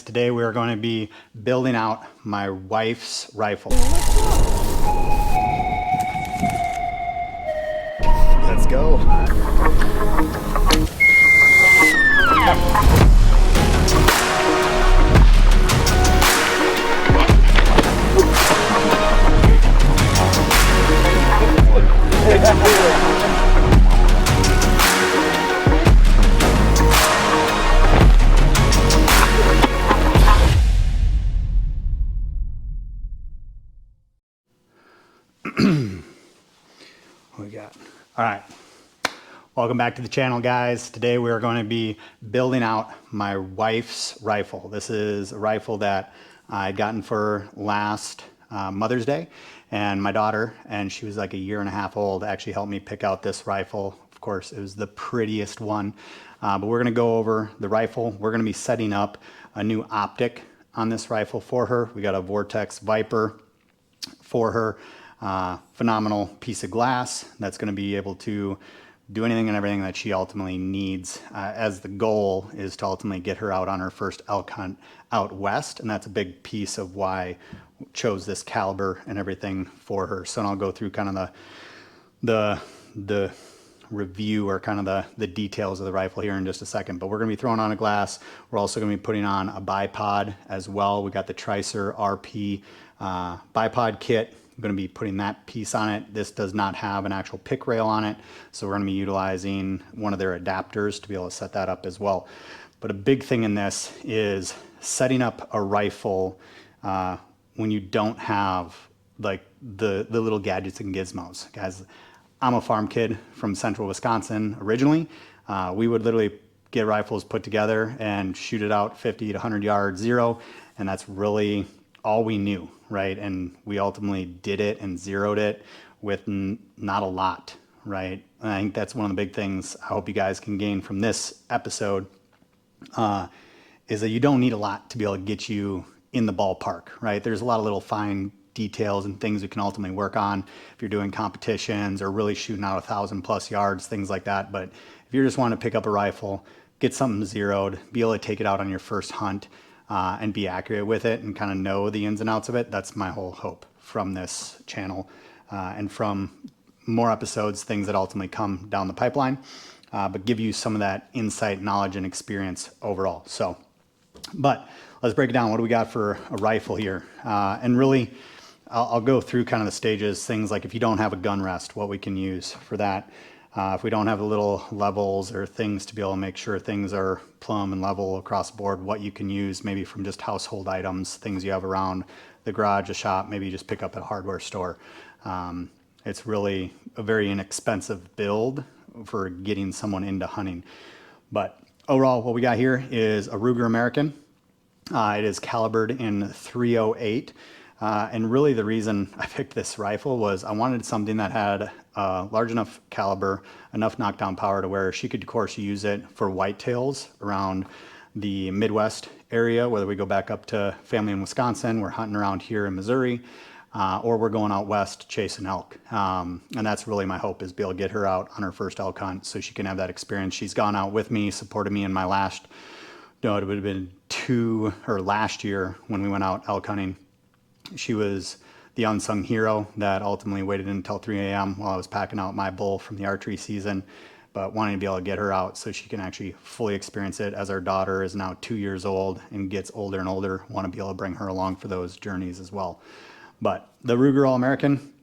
Today we are going to be building out my wife's rifle. Let's go. What we got? All right. Welcome back to the channel, guys. Today we are going to be building out my wife's rifle. This is a rifle that I'd gotten for last Mother's Day, and my daughter, and she was like a year and a half old, actually helped me pick out this rifle. Of course, it was the prettiest one, but we're going to go over the rifle. We're going to be setting up a new optic on this rifle for her. We got a Vortex Viper for her. Phenomenal piece of glass that's going to be able to do anything and everything that she ultimately needs, as the goal is to ultimately get her out on her first elk hunt out west, and that's a big piece of why I chose this caliber and everything for her. So I'll go through kind of the review or kind of the details of the rifle here in just a second, but we're going to be throwing on a glass. We're also going to be putting on a bipod as well. We got the Tricer RP bipod kit. I'm going to be putting that piece on it. This does not have an actual pick rail on it, so we're going to be utilizing one of their adapters to be able to set that up as well. But a big thing in this is setting up a rifle when you don't have like the little gadgets and gizmos. Guys, I'm a farm kid from central Wisconsin originally. We would literally get rifles put together and shoot it out 50 to 100 yards zero, and that's really all we knew, right? And we ultimately did it and zeroed it with not a lot, right? And I think that's one of the big things I hope you guys can gain from this episode, is that you don't need a lot to be able to get you in the ballpark, right? There's a lot of little fine details and things you can ultimately work on if you're doing competitions or really shooting out 1,000+ yards, things like that. But if you're just wanting to pick up a rifle, get something zeroed, be able to take it out on your first hunt, and be accurate with it and kind of know the ins and outs of it. That's my whole hope from this channel, and from more episodes, things that ultimately come down the pipeline, but give you some of that insight, knowledge, and experience overall. So, but let's break it down. What do we got for a rifle here? And really, I'll go through kind of the stages, things like if you don't have a gun rest, what we can use for that. If we don't have the little levels or things to be able to make sure things are plumb and level across the board, what you can use maybe from just household items, things you have around the garage, a shop, maybe you just pick up at a hardware store. It's really a very inexpensive build for getting someone into hunting. But overall, what we got here is a Ruger American. It is calibered in .308. And really the reason I picked this rifle was I wanted something that had a large enough caliber, enough knockdown power to where she could, of course, use it for whitetails around the Midwest area, whether we go back up to family in Wisconsin, we're hunting around here in Missouri, or we're going out west chasing elk. And that's really my hope, is be able to get her out on her first elk hunt so she can have that experience. She's gone out with me, supported me in my last, no, it would have been last year when we went out elk hunting. She was the unsung hero that ultimately waited until 3 a.m. while I was packing out my bull from the archery season, but wanting to be able to get her out so she can actually fully experience it. As our daughter is now 2 years old and gets older and older, want to be able to bring her along for those journeys as well. But the Ruger All-American,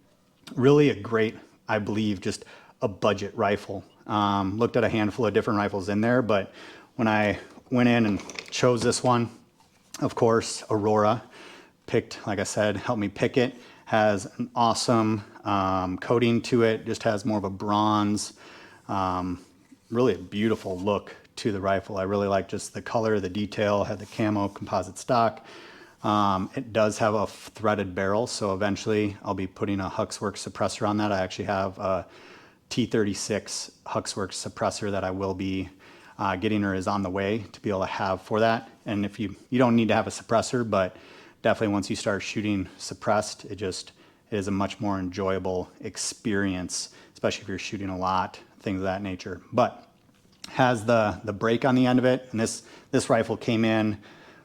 really a great, I believe, just a budget rifle. Looked at a handful of different rifles in there, but when I went in and chose this one, of course, Aurora, picked, like I said, helped me pick it. Has an awesome coating to it, just has more of a bronze, really a beautiful look to the rifle. I really like just the color, the detail, had the camo composite stock. It does have a threaded barrel, so eventually I'll be putting a Huxworks suppressor on that. I actually have a T36 Huxworks suppressor that I will be getting her, is on the way to be able to have for that. And if you don't need to have a suppressor, but definitely once you start shooting suppressed, it is a much more enjoyable experience, especially if you're shooting a lot, things of that nature. But has the brake on the end of it, and this rifle came in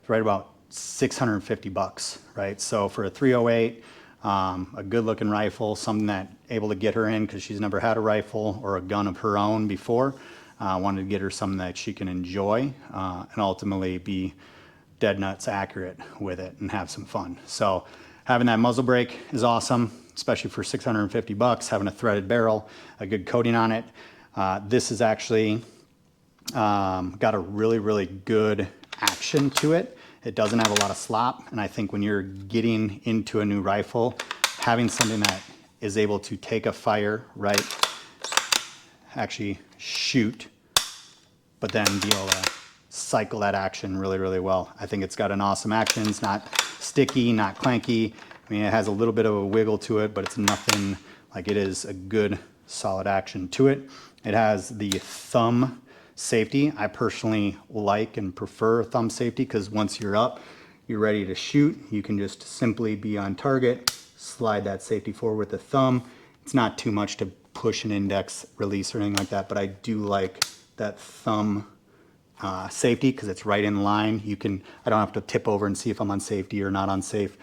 it's right about 650 bucks, right? So for a 308, a good looking rifle, something that able to get her in because she's never had a rifle or a gun of her own before. Wanted to get her something that she can enjoy and ultimately be dead nuts accurate with it and have some fun. So having that muzzle brake is awesome, especially for 650 bucks, having a threaded barrel, a good coating on it. This is actually got a really, really good action to it. It doesn't have a lot of slop, and I think when you're getting into a new rifle, having something that is able to take a fire, right, actually shoot, but then be able to cycle that action really, really well. I think it's got an awesome action. It's not sticky, not clanky. I mean, it has a little bit of a wiggle to it, but it's nothing like it is a good, solid action to it. It has the thumb safety. I personally like and prefer thumb safety because once you're up, you're ready to shoot. You can just simply be on target, slide that safety forward with the thumb. It's not too much to push an index release or anything like that, but I do like that thumb safety because it's right in line. I don't have to tip over and see if I'm on safety or not on safe,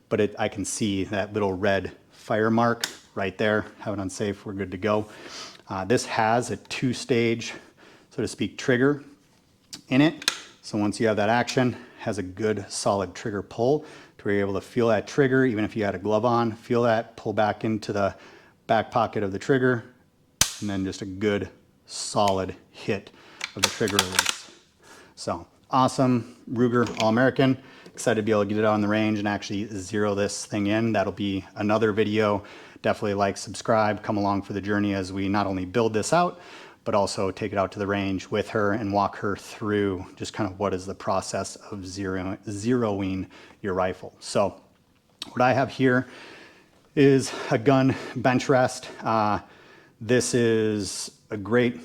but I can see that little red fire mark right there. Have it on safe, we're good to go. This has a 2-stage, so to speak, trigger in it. So once you have that action, has a good solid trigger pull to where you're able to feel that trigger, even if you had a glove on, feel that, pull back into the back pocket of the trigger, and then just a good solid hit of the trigger release. So awesome Ruger All-American. Excited to be able to get it out on the range and actually zero this thing in. That'll be another video. Definitely like, subscribe, come along for the journey as we not only build this out, but also take it out to the range with her and walk her through just kind of what is the process of zeroing your rifle. So what I have here is a gun bench rest. This is a great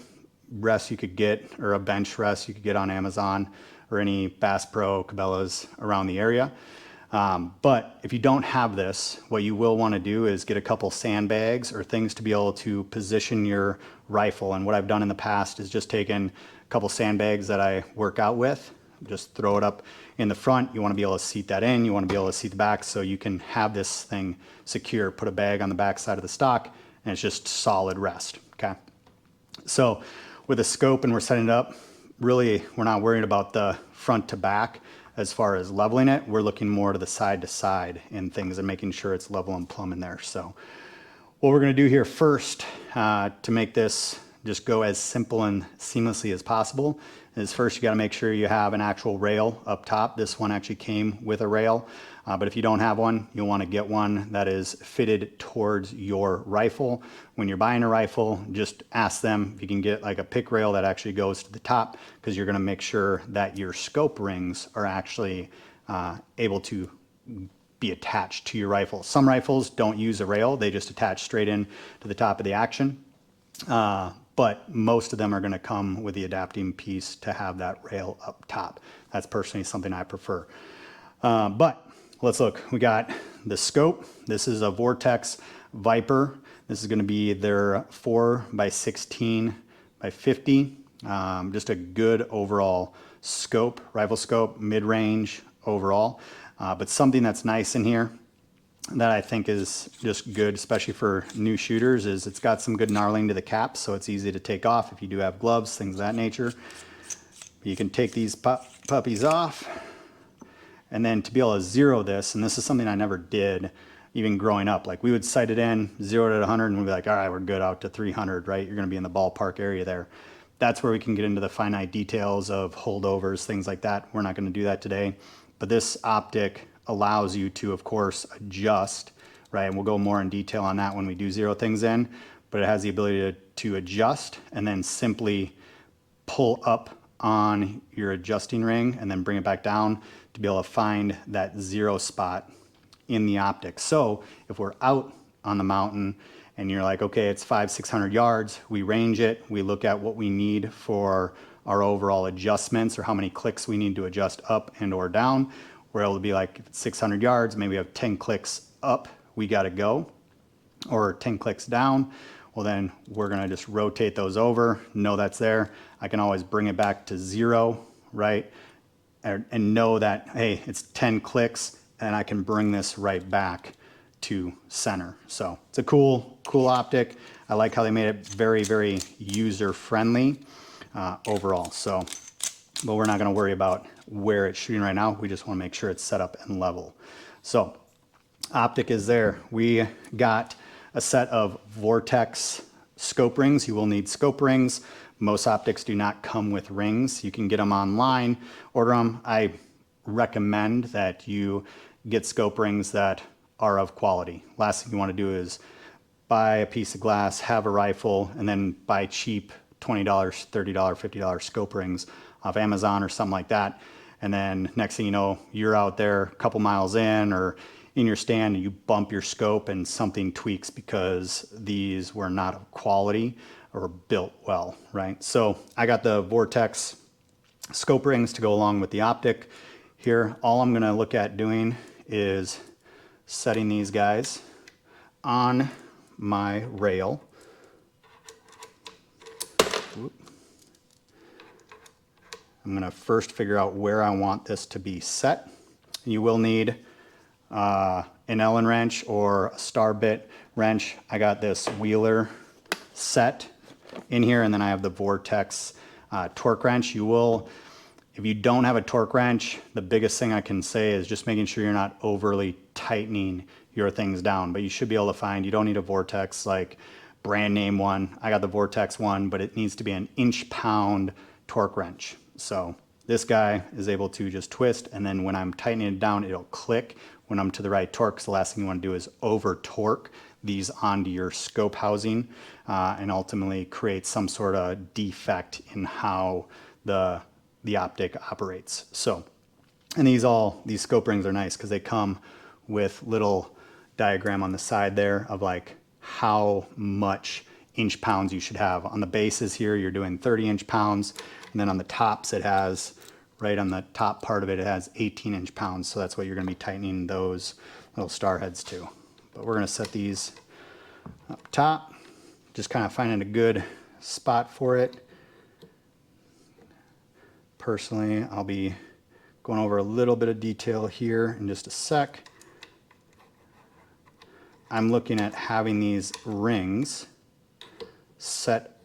rest you could get, or a bench rest you could get on Amazon or any Bass Pro Cabela's around the area. But if you don't have this, what you will want to do is get a couple sandbags or things to be able to position your rifle. And what I've done in the past is just taken a couple sandbags that I work out with, just throw it up in the front. You want to be able to seat that in. You want to be able to seat the back so you can have this thing secure. Put a bag on the back side of the stock and it's just solid rest, okay? So with a scope and we're setting it up, really we're not worried about the front to back. As far as leveling it, we're looking more to the side in things and making sure it's level and plumb in there. So what we're going to do here first to make this just go as simple and seamlessly as possible is first you got to make sure you have an actual rail up top. This one actually came with a rail, but if you don't have one, you'll want to get one that is fitted towards your rifle. When you're buying a rifle, just ask them if you can get like a pick rail that actually goes to the top, because you're going to make sure that your scope rings are actually able to be attached to your rifle. Some rifles don't use a rail, they just attach straight in to the top of the action. But most of them are going to come with the adapting piece to have that rail up top. That's personally something I prefer. But let's look. We got the scope. This is a Vortex Viper. This is going to be their 4x16 by 50. Just a good overall scope, rifle scope, mid-range overall. But something that's nice in here that I think is just good, especially for new shooters, is it's got some good knurling to the cap, so it's easy to take off if you do have gloves, things of that nature. You can take these puppies off, and then to be able to zero this, and this is something I never did even growing up. Like we would sight it in, zero it at 100, and we'd be like, all right, we're good out to 300, right? You're gonna be in the ballpark area there. That's where we can get into the finite details of holdovers, things like that. We're not gonna do that today, but this optic allows you to, of course, adjust, right? And we'll go more in detail on that when we do zero things in, but it has the ability to adjust and then simply pull up on your adjusting ring and then bring it back down to be able to find that zero spot in the optic. So if we're out on the mountain and you're like, okay, it's 500-600 yards, we range it, we look at what we need for our overall adjustments or how many clicks we need to adjust up and or down. We're able to be like, if it's 600 yards, maybe we have 10 clicks up, we got to go, or 10 clicks down. Well, then we're going to just rotate those over, know that's there. I can always bring it back to zero, right? and know that, hey, it's 10 clicks and I can bring this right back to center. So it's a cool optic. I like how they made it very, very user friendly overall. So, but we're not going to worry about where it's shooting right now. We just want to make sure it's set up and level. So optic is there. We got a set of Vortex scope rings. You will need scope rings. Most optics do not come with rings. You can get them online, order them. I recommend that you get scope rings that are of quality. Last thing you want to do is buy a piece of glass, have a rifle, and then buy cheap $20, $30, $50 scope rings off Amazon or something like that. And then next thing you know, you're out there a couple miles in or in your stand and you bump your scope and something tweaks because these were not of quality or built well, right? So I got the Vortex scope rings to go along with the optic here. All I'm gonna look at doing is setting these guys on my rail. Whoop. I'm gonna first figure out where I want this to be set. You will need an Allen wrench or a star bit wrench. I got this Wheeler set in here, and then I have the Vortex torque wrench. You will, if you don't have a torque wrench, the biggest thing I can say is just making sure you're not overly tightening your things down, but you should be able to find, you don't need a Vortex like brand name one. I got the Vortex one, but it needs to be an inch-pound torque wrench. So this guy is able to just twist, and then when I'm tightening it down, it'll click when I'm to the right torque. So the last thing you want to do is over torque these onto your scope housing and ultimately create some sort of defect in how the optic operates. So, and these scope rings are nice because they come with little diagram on the side there of like how much inch pounds you should have. On the bases here, you're doing 30 inch pounds. And then on the tops, it has, right on the top part of it, it has 18 inch pounds. So that's what you're gonna be tightening those little star heads to. But we're gonna set these up top, just kind of finding a good spot for it. Personally, I'll be going over a little bit of detail here in just a sec. I'm looking at having these rings set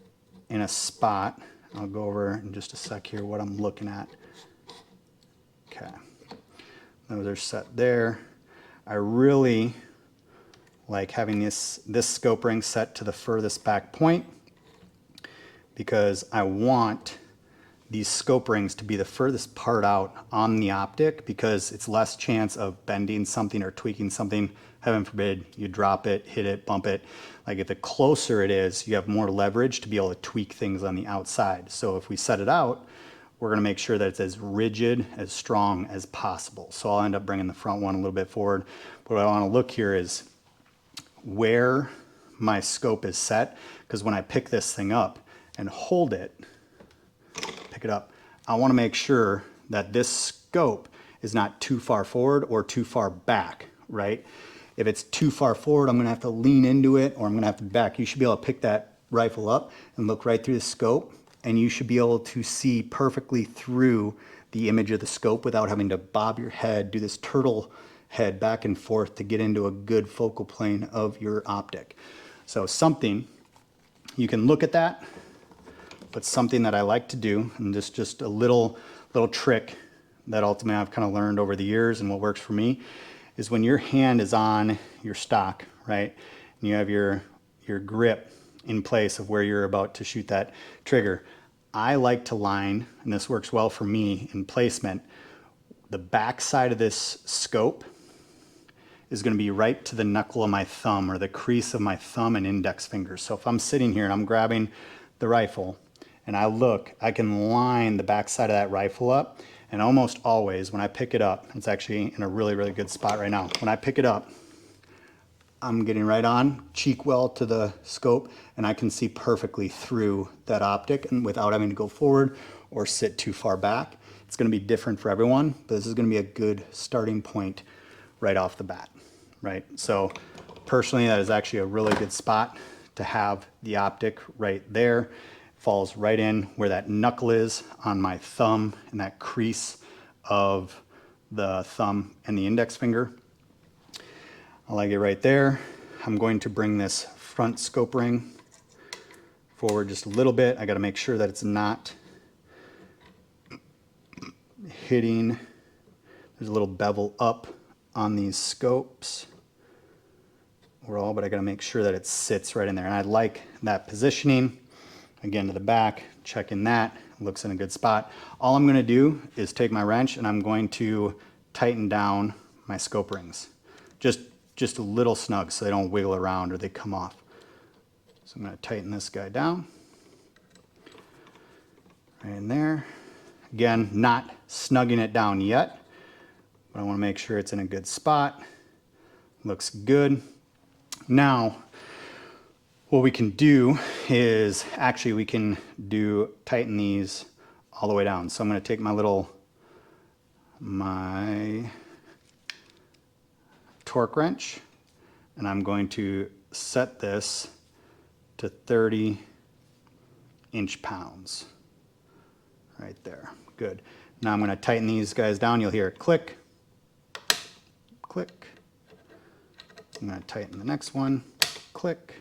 in a spot. I'll go over in just a sec here what I'm looking at. Okay, those are set there. I really like having this scope ring set to the furthest back point because I want these scope rings to be the furthest part out on the optic because it's less chance of bending something or tweaking something. Heaven forbid you drop it, hit it, bump it. Like if the closer it is, you have more leverage to be able to tweak things on the outside. So if we set it out, we're gonna make sure that it's as rigid, as strong as possible. So I'll end up bringing the front one a little bit forward. But what I wanna look here is where my scope is set, because when I pick this thing up and hold it, pick it up, I want to make sure that this scope is not too far forward or too far back, right? If it's too far forward, I'm going to have to lean into it or I'm going to have to back. You should be able to pick that rifle up and look right through the scope, and you should be able to see perfectly through the image of the scope without having to bob your head, do this turtle head back and forth to get into a good focal plane of your optic. So something, you can look at that, but something that I like to do, and just a little trick that ultimately I've kind of learned over the years and what works for me, is when your hand is on your stock, right, and you have your grip in place of where you're about to shoot that trigger, I like to line, and this works well for me in placement, the back side of this scope is going to be right to the knuckle of my thumb or the crease of my thumb and index fingers. So if I'm sitting here and I'm grabbing the rifle and I look, I can line the back side of that rifle up, and almost always when I pick it up, it's actually in a really, really good spot right now. When I pick it up, I'm getting right on, cheek well to the scope, and I can see perfectly through that optic and without having to go forward or sit too far back. It's going to be different for everyone, but this is going to be a good starting point right off the bat, right? So personally, that is actually a really good spot to have the optic right there. It falls right in where that knuckle is on my thumb and that crease of the thumb and the index finger. I like it right there. I'm going to bring this front scope ring forward just a little bit. I got to make sure that it's not hitting. There's a little bevel up on these scopes overall, but I got to make sure that it sits right in there. And I like that positioning. Again, to the back, checking that. Looks in a good spot. All I'm going to do is take my wrench and I'm going to tighten down my scope rings. Just a little snug so they don't wiggle around or they come off. So I'm going to tighten this guy down. Right in there. Again, not snugging it down yet, but I want to make sure it's in a good spot. Looks good. Now, what we can do is actually we can tighten these all the way down. So I'm going to take my torque wrench and I'm going to set this to 30 inch-pounds. Right there. Good. Now I'm going to tighten these guys down. You'll hear it click, click. I'm going to tighten the next one, click.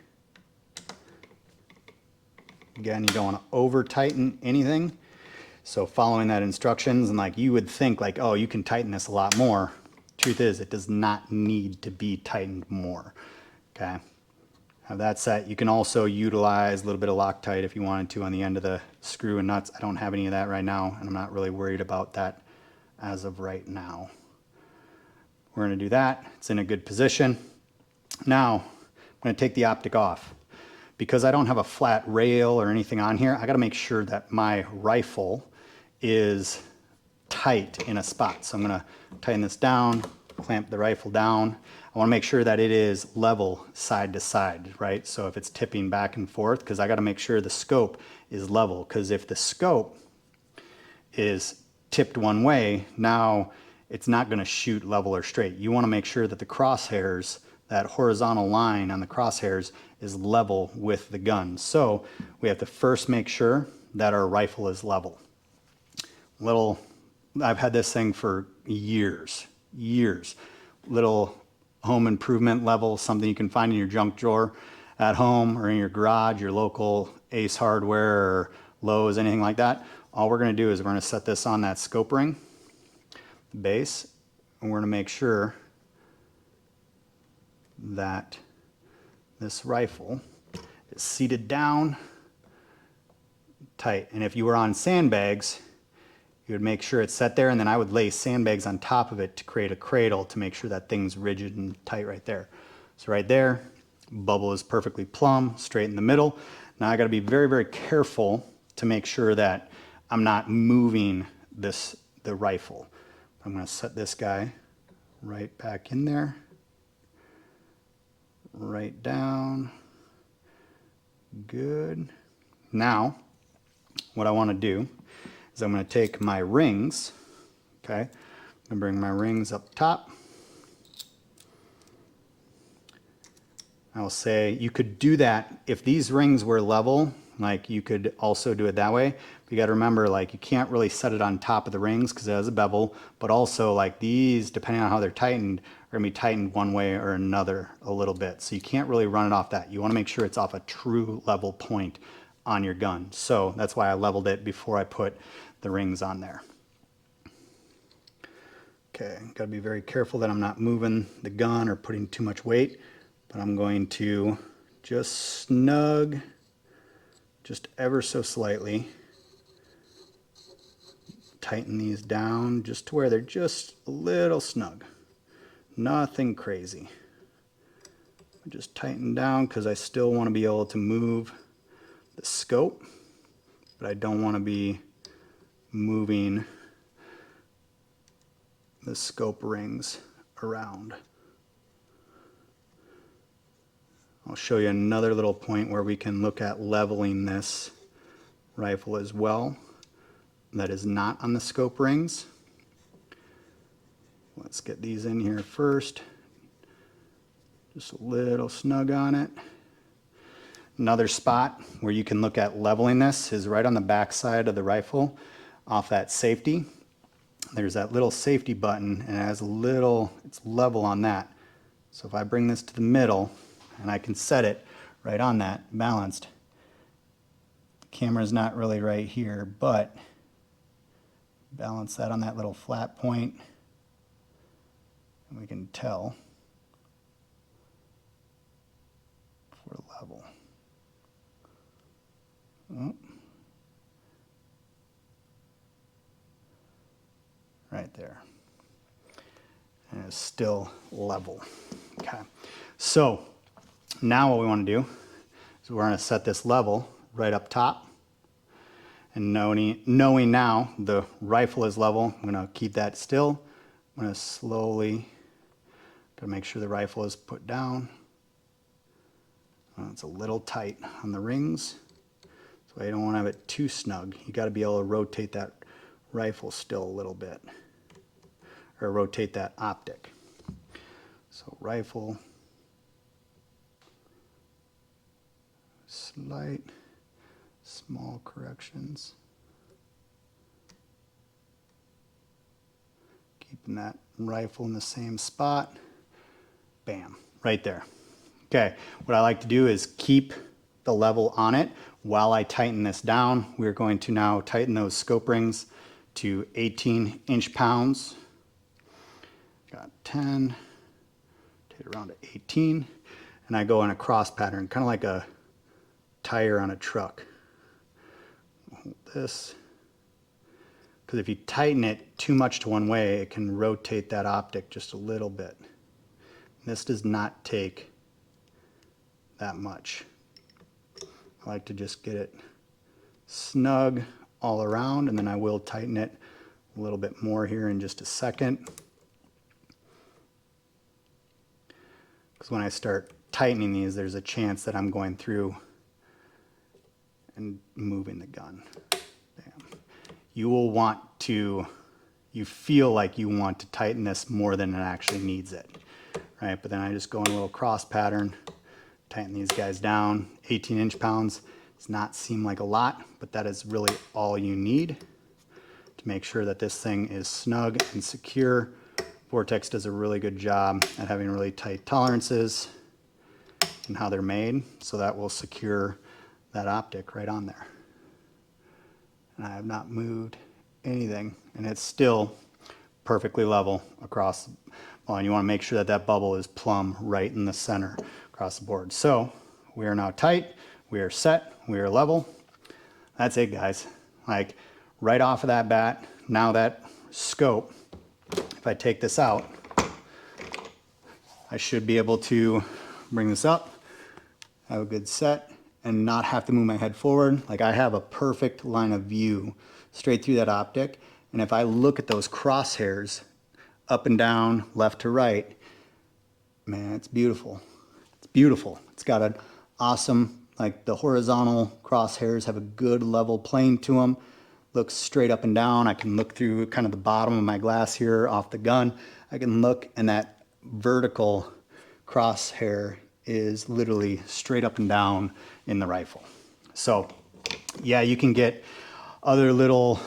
Again, you don't want to over tighten anything. So following that instructions, and like you would think like, oh, you can tighten this a lot more. Truth is, it does not need to be tightened more. Okay. Have that set. You can also utilize a little bit of Loctite if you wanted to on the end of the screw and nuts. I don't have any of that right now, and I'm not really worried about that as of right now. We're going to do that. It's in a good position. Now, I'm going to take the optic off. Because I don't have a flat rail or anything on here, I got to make sure that my rifle is tight in a spot. So I'm going to tighten this down, clamp the rifle down. I want to make sure that it is level side to side, right? So if it's tipping back and forth, because I got to make sure the scope is level, because if the scope is tipped one way, now it's not going to shoot level or straight. You want to make sure that the crosshairs, that horizontal line on the crosshairs, is level with the gun. So we have to first make sure that our rifle is level. I've had this thing for years. Little home improvement level, something you can find in your junk drawer at home or in your garage, your local Ace Hardware or Lowe's, anything like that. All we're going to do is we're going to set this on that scope ring, the base, and we're going to make sure that this rifle is seated down tight. And if you were on sandbags, you would make sure it's set there, and then I would lay sandbags on top of it to create a cradle to make sure that thing's rigid and tight right there. So right there, bubble is perfectly plumb, straight in the middle. Now I got to be very, very careful to make sure that I'm not moving the rifle. I'm going to set this guy right back in there, right down. Good. Now, what I want to do is I'm going to take my rings, okay? I'm going to bring my rings up top. I'll say you could do that if these rings were level, like you could also do it that way. But you got to remember, like, you can't really set it on top of the rings because it has a bevel, but also like these, depending on how they're tightened, are going to be tightened one way or another a little bit. So you can't really run it off that. You want to make sure it's off a true level point on your gun. So that's why I leveled it before I put the rings on there. Okay, got to be very careful that I'm not moving the gun or putting too much weight, but I'm going to just snug, just ever so slightly, tighten these down just to where they're just a little snug. Nothing crazy. Just tighten down because I still want to be able to move the scope, but I don't want to be moving the scope rings around. I'll show you another little point where we can look at leveling this rifle as well. That is not on the scope rings. Let's get these in here first. Just a little snug on it. Another spot where you can look at leveling this is right on the back side of the rifle off that safety. there's that little safety button, and it has a little, it's level on that. So if I bring this to the middle and I can set it right on that, balanced, the camera's not really right here, but balance that on that little flat point, and we can tell if we're level. Oh. Right there. And it's still level. Okay. So now what we want to do is we're going to set this level right up top. And knowing now the rifle is level, I'm going to keep that still. I'm going to slowly, got to make sure the rifle is put down. It's a little tight on the rings, so I don't want to have it too snug. You got to be able to rotate that rifle still a little bit, or rotate that optic. So rifle, slight, small corrections. Keeping that rifle in the same spot. Bam, right there. Okay, what I like to do is keep the level on it while I tighten this down. We're going to now tighten those scope rings to 18 inch-pounds. Got 10, take it around to 18, and I go in a cross pattern, kind of like a tire on a truck. Hold this, because if you tighten it too much to one way, it can rotate that optic just a little bit. This does not take that much. I like to just get it snug all around, and then I will tighten it a little bit more here in just a second. Because when I start tightening these, there's a chance that I'm going through and moving the gun. Bam. You will want to, you feel like you want to tighten this more than it actually needs it, right? But then I just go in a little cross pattern, tighten these guys down. 18 inch-pounds does not seem like a lot, but that is really all you need to make sure that this thing is snug and secure. Vortex does a really good job at having really tight tolerances and how they're made, so that will secure that optic right on there. And I have not moved anything, and it's still perfectly level across. Well, and you want to make sure that that bubble is plumb right in the center across the board. So we are now tight, we are set, we are level. That's it, guys. Like right off of that bat, now that scope, if I take this out, I should be able to bring this up, have a good set, and not have to move my head forward. Like I have a perfect line of view straight through that optic. And if I look at those crosshairs up and down, left to right, man, it's beautiful. It's beautiful. It's got an awesome, like the horizontal crosshairs have a good level plane to them. Looks straight up and down. I can look through kind of the bottom of my glass here off the gun. I can look, and that vertical crosshair is literally straight up and down in the rifle. So yeah, you can get other little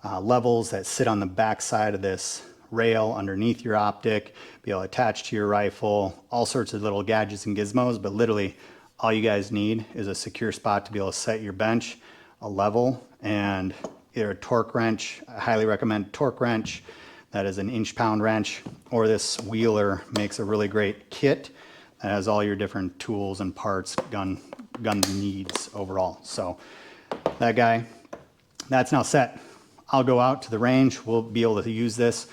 levels that sit on the back side of this rail underneath your optic, be able to attach to your rifle, all sorts of little gadgets and gizmos, but literally all you guys need is a secure spot to be able to set your bench, a level, and either a torque wrench. I highly recommend torque wrench. That is an inch-pound wrench, or this Wheeler makes a really great kit that has all your different tools and parts, gun needs overall. So that guy, that's now set. I'll go out to the range. We'll be able to use this.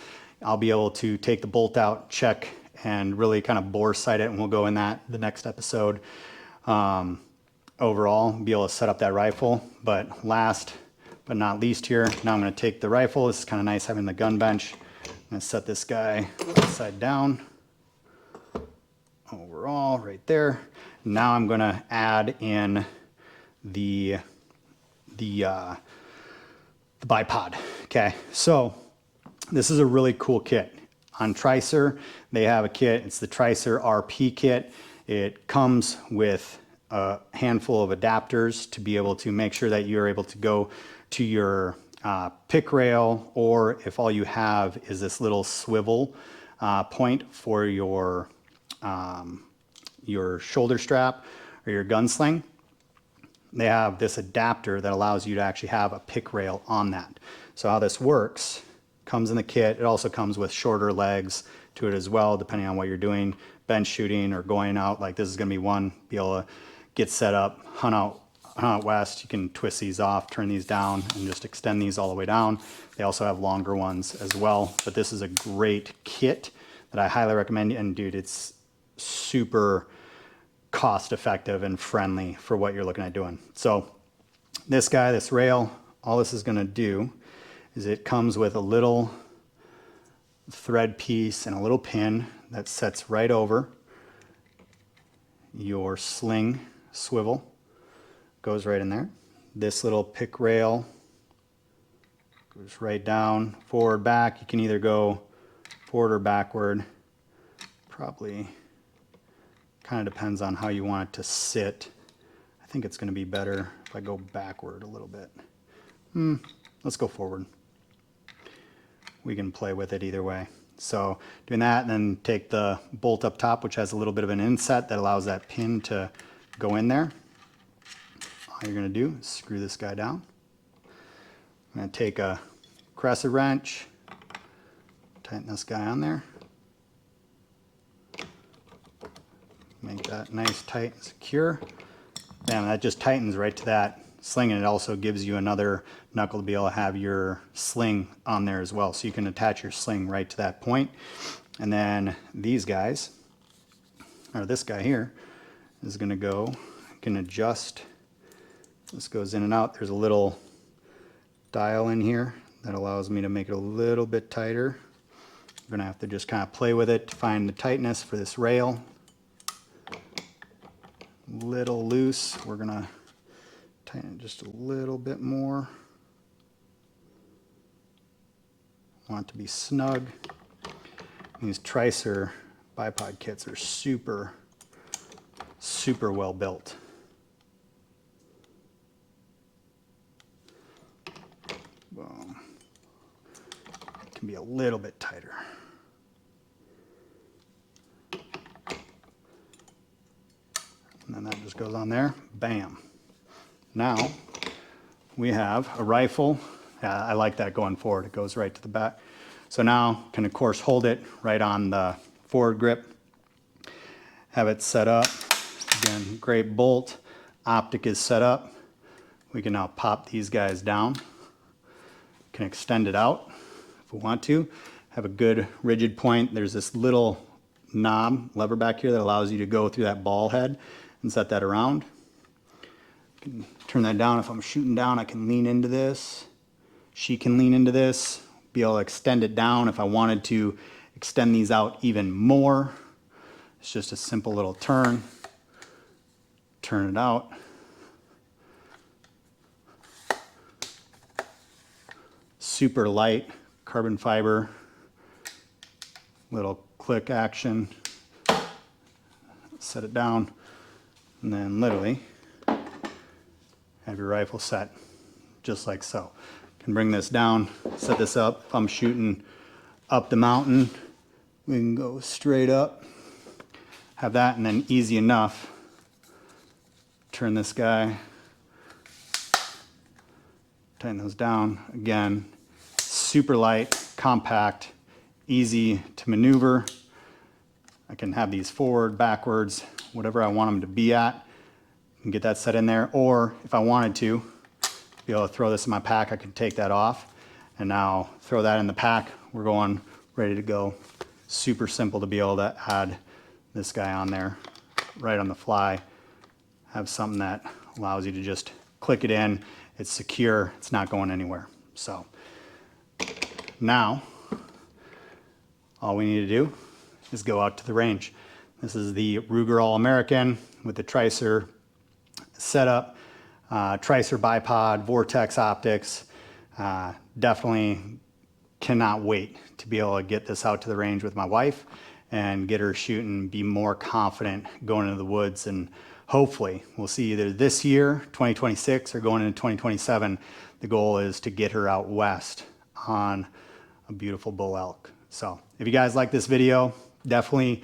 I'll be able to take the bolt out, check, and really kind of bore sight it, and we'll go in that the next episode. Overall, be able to set up that rifle. But last but not least here, now I'm going to take the rifle. This is kind of nice having the gun bench. I'm going to set this guy upside down. Overall, right there. Now I'm going to add in the bipod. Okay, so this is a really cool kit. On Tricer, they have a kit. It's the Tricer RP kit. It comes with a handful of adapters to be able to make sure that you're able to go to your pick rail, or if all you have is this little swivel point for your shoulder strap or your gun sling, they have this adapter that allows you to actually have a pick rail on that. So how this works, comes in the kit. It also comes with shorter legs to it as well, depending on what you're doing, bench shooting or going out. Like this is gonna be one, be able to get set up, hunt out west. You can twist these off, turn these down, and just extend these all the way down. They also have longer ones as well, but this is a great kit that I highly recommend. And dude, it's super cost effective and friendly for what you're looking at doing. So this guy, this rail, all this is gonna do is it comes with a little thread piece and a little pin that sets right over your sling swivel, goes right in there. This little pick rail goes right down, forward, back. You can either go forward or backward. Probably kind of depends on how you want it to sit. I think it's going to be better if I go backward a little bit. Let's go forward. We can play with it either way. So doing that, and then take the bolt up top, which has a little bit of an inset that allows that pin to go in there. All you're going to do is screw this guy down. I'm going to take a crescent wrench, tighten this guy on there. Make that nice, tight, and secure. Bam, that just tightens right to that sling, and it also gives you another knuckle to be able to have your sling on there as well. So you can attach your sling right to that point. And then these guys, or this guy here, is gonna go, I can adjust. This goes in and out. There's a little dial in here that allows me to make it a little bit tighter. I'm gonna have to just kind of play with it to find the tightness for this rail. Little loose, we're gonna tighten it just a little bit more. Want it to be snug. These Tricer bipod kits are super well built. Boom. It can be a little bit tighter. And then that just goes on there, bam. Now we have a rifle. I like that going forward, it goes right to the back. So now can of course hold it right on the forward grip, have it set up. Again, great bolt, optic is set up. We can now pop these guys down, can extend it out if we want to, have a good rigid point. There's this little knob, lever back here that allows you to go through that ball head and set that around. I can turn that down. If I'm shooting down, I can lean into this. She can lean into this, be able to extend it down if I wanted to extend these out even more. It's just a simple little turn. Turn it out. Super light, carbon fiber, little click action. Set it down, and then literally have your rifle set just like so. Can bring this down, set this up. If I'm shooting up the mountain, we can go straight up, have that, and then easy enough, turn this guy, tighten those down. Again, super light, compact, easy to maneuver. I can have these forward, backwards, whatever I want them to be at, and get that set in there. Or if I wanted to, be able to throw this in my pack, I can take that off and now throw that in the pack. We're going ready to go. Super simple to be able to add this guy on there right on the fly. Have something that allows you to just click it in. It's secure, it's not going anywhere. So now all we need to do is go out to the range. This is the Ruger All-American with the Tricer setup. Tricer bipod, Vortex optics. Definitely cannot wait to be able to get this out to the range with my wife and get her shooting, be more confident going into the woods, and hopefully we'll see either this year, 2026, or going into 2027. The goal is to get her out west on a beautiful bull elk. So if you guys like this video, definitely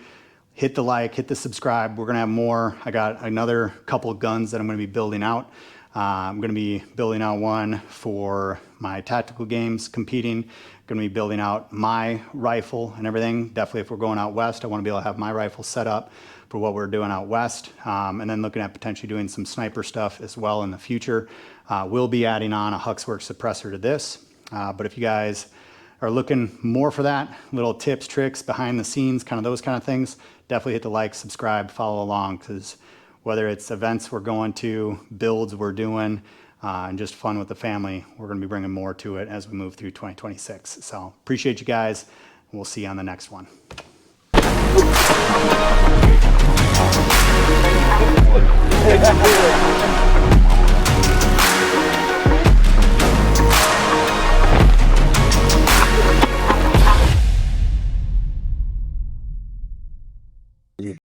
hit the like, hit the subscribe. We're gonna have more. I got another couple of guns that I'm gonna be building out. I'm gonna be building out one for my tactical games competing. Gonna be building out my rifle and everything. Definitely if we're going out west, I wanna be able to have my rifle set up for what we're doing out west. And then looking at potentially doing some sniper stuff as well in the future. We'll be adding on a Huxworks suppressor to this. But if you guys are looking more for that, little tips, tricks, behind the scenes, kind of those kind of things, definitely hit the like, subscribe, follow along, because whether it's events we're going to, builds we're doing, and just fun with the family, we're going to be bringing more to it as we move through 2026. So appreciate you guys. We'll see you on the next one.